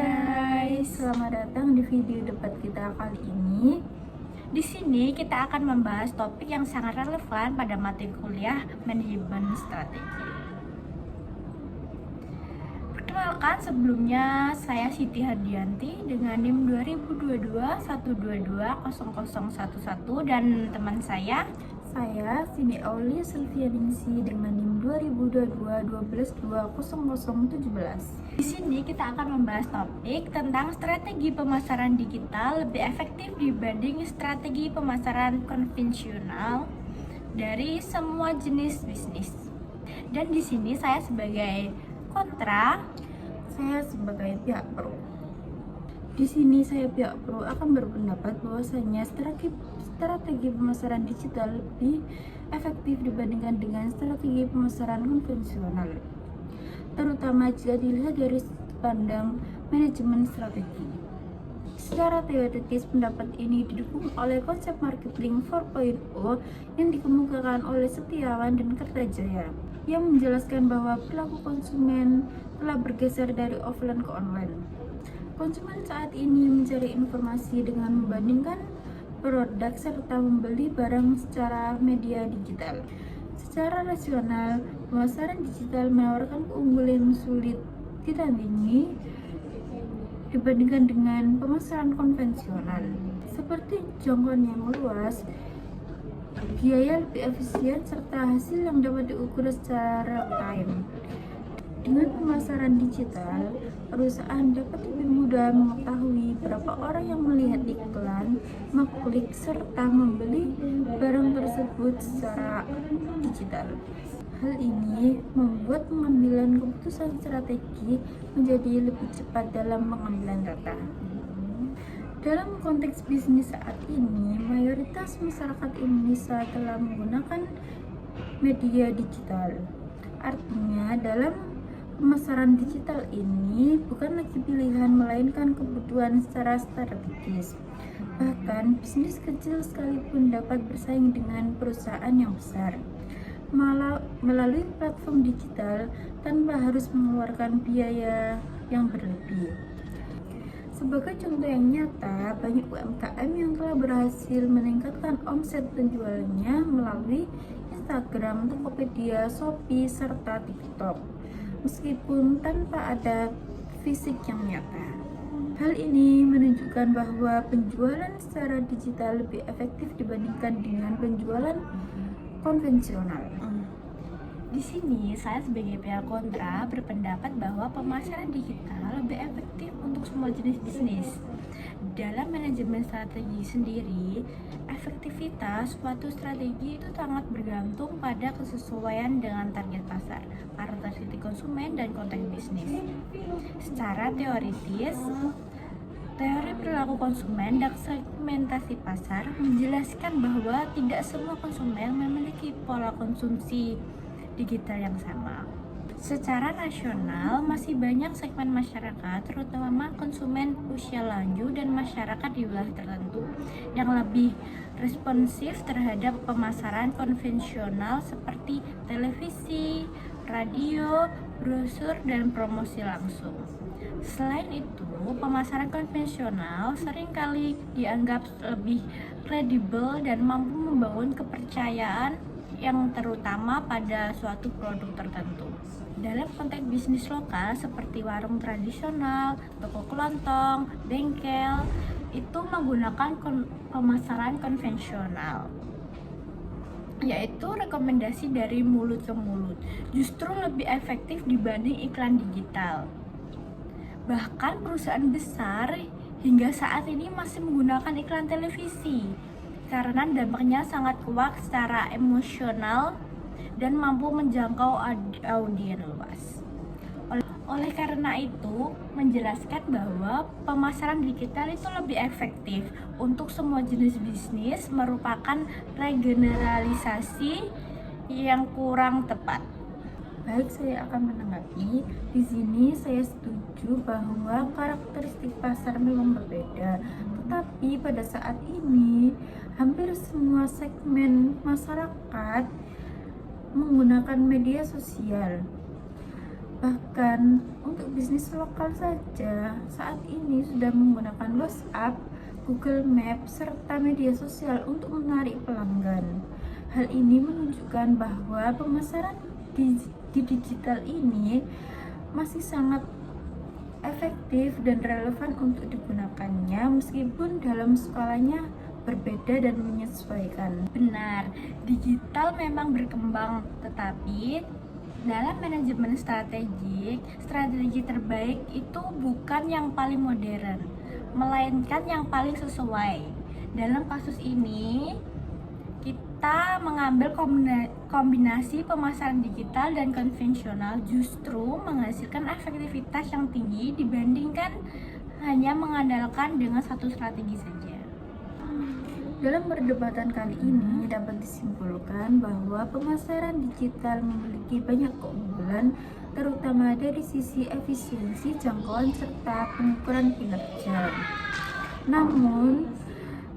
guys, selamat datang di video debat kita kali ini. Di sini kita akan membahas topik yang sangat relevan pada materi kuliah manajemen strategi. Perkenalkan, sebelumnya saya Siti Hardianti dengan NIM 2022-122-0011 dan teman saya Sini Aulia Sylvianingsi dengan NIM 2022-12-20017. Di sini kita akan membahas topik tentang strategi pemasaran digital lebih efektif dibanding strategi pemasaran konvensional dari semua jenis bisnis. Dan di sini saya sebagai kontra, saya sebagai pihak pro. Di sini saya pihak pro akan berpendapat bahwasanya strategi pemasaran digital lebih efektif dibandingkan dengan strategi pemasaran konvensional, terutama jika dilihat dari sudut pandang manajemen strategi. Secara teoritis, pendapat ini didukung oleh konsep marketing 4.0 yang dikemukakan oleh Setiawan dan Kertajaya, yang menjelaskan bahwa perilaku konsumen telah bergeser dari offline ke online. Konsumen saat ini mencari informasi dengan membandingkan produk serta membeli barang secara media digital. Secara rasional, pemasaran digital menawarkan keunggulan sulit ditandingi dibandingkan dengan pemasaran konvensional, seperti jangkauan yang luas, biaya lebih efisien, serta hasil yang dapat diukur secara real time. Dengan pemasaran digital, perusahaan dapat lebih mudah mengetahui berapa orang yang melihat iklan, mengklik, serta membeli barang tersebut secara digital. Hal ini membuat pengambilan keputusan strategi menjadi lebih cepat dalam pengambilan data. Dalam konteks bisnis saat ini, mayoritas masyarakat Indonesia telah menggunakan media digital. Artinya, dalam pemasaran digital ini bukan lagi pilihan melainkan kebutuhan secara strategis. Bahkan bisnis kecil sekalipun dapat bersaing dengan perusahaan yang besar melalui platform digital tanpa harus mengeluarkan biaya yang berlebih. Sebagai contoh yang nyata, banyak UMKM yang telah berhasil meningkatkan omset penjualannya melalui Instagram, Tokopedia, Shopee, serta TikTok, meskipun tanpa ada fisik yang nyata. Hal ini menunjukkan bahwa penjualan secara digital lebih efektif dibandingkan dengan penjualan konvensional. Di sini saya sebagai pihak kontra berpendapat bahwa pemasaran digital lebih efektif untuk semua jenis bisnis. Dalam manajemen strategi sendiri, efektivitas suatu strategi itu sangat bergantung pada kesesuaian dengan target pasar, karakteristik konsumen, dan konteks bisnis. Secara teoritis, teori perilaku konsumen dan segmentasi pasar menjelaskan bahwa tidak semua konsumen memiliki pola konsumsi digital yang sama. Secara nasional, masih banyak segmen masyarakat, terutama konsumen usia lanjut dan masyarakat di wilayah tertentu, yang lebih responsif terhadap pemasaran konvensional seperti televisi, radio, brosur, dan promosi langsung. Selain itu, pemasaran konvensional seringkali dianggap lebih kredibel dan mampu membangun kepercayaan yang terutama pada suatu produk tertentu. Dalam konteks bisnis lokal seperti warung tradisional, toko kelontong, bengkel, itu menggunakan pemasaran konvensional, yaitu rekomendasi dari mulut ke mulut, justru lebih efektif dibanding iklan digital. Bahkan perusahaan besar hingga saat ini masih menggunakan iklan televisi karena dampaknya sangat kuat secara emosional dan mampu menjangkau audiens luas. Oleh karena itu, menjelaskan bahwa pemasaran digital itu lebih efektif untuk semua jenis bisnis merupakan regeneralisasi yang kurang tepat. Baik, saya akan menanggapi. Di sini saya setuju bahwa karakteristik pasar memang berbeda, tetapi pada saat ini hampir semua segmen masyarakat menggunakan media sosial. Bahkan untuk bisnis lokal saja saat ini sudah menggunakan WhatsApp, Google Maps, serta media sosial untuk menarik pelanggan. Hal ini menunjukkan bahwa pemasaran di digital ini masih sangat efektif dan relevan untuk digunakannya meskipun dalam skalanya berbeda dan menyesuaikan. Benar, digital memang berkembang, tetapi dalam manajemen strategi terbaik itu bukan yang paling modern, melainkan yang paling sesuai. Dalam kasus ini, kita mengambil kombinasi pemasaran digital dan konvensional justru menghasilkan efektivitas yang tinggi dibandingkan hanya mengandalkan dengan satu strategi saja. Dalam perdebatan kali ini dapat disimpulkan bahwa pemasaran digital memiliki banyak keunggulan, terutama dari sisi efisiensi, jangkauan, serta pengukuran kinerja. Namun,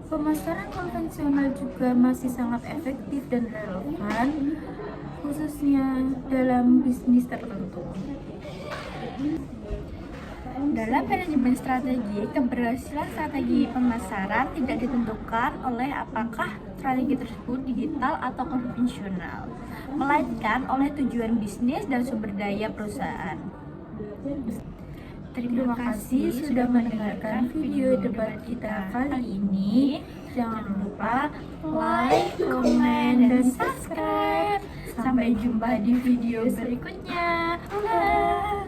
pemasaran konvensional juga masih sangat efektif dan relevan, khususnya dalam bisnis tertentu. Dalam manajemen strategi, keberhasilan strategi pemasaran tidak ditentukan oleh apakah strategi tersebut digital atau konvensional, melainkan oleh tujuan bisnis dan sumber daya perusahaan. Terima kasih sudah mendengarkan video debat kita kali ini. Jangan lupa like, komen, dan subscribe. Sampai jumpa di video berikutnya. Dadah.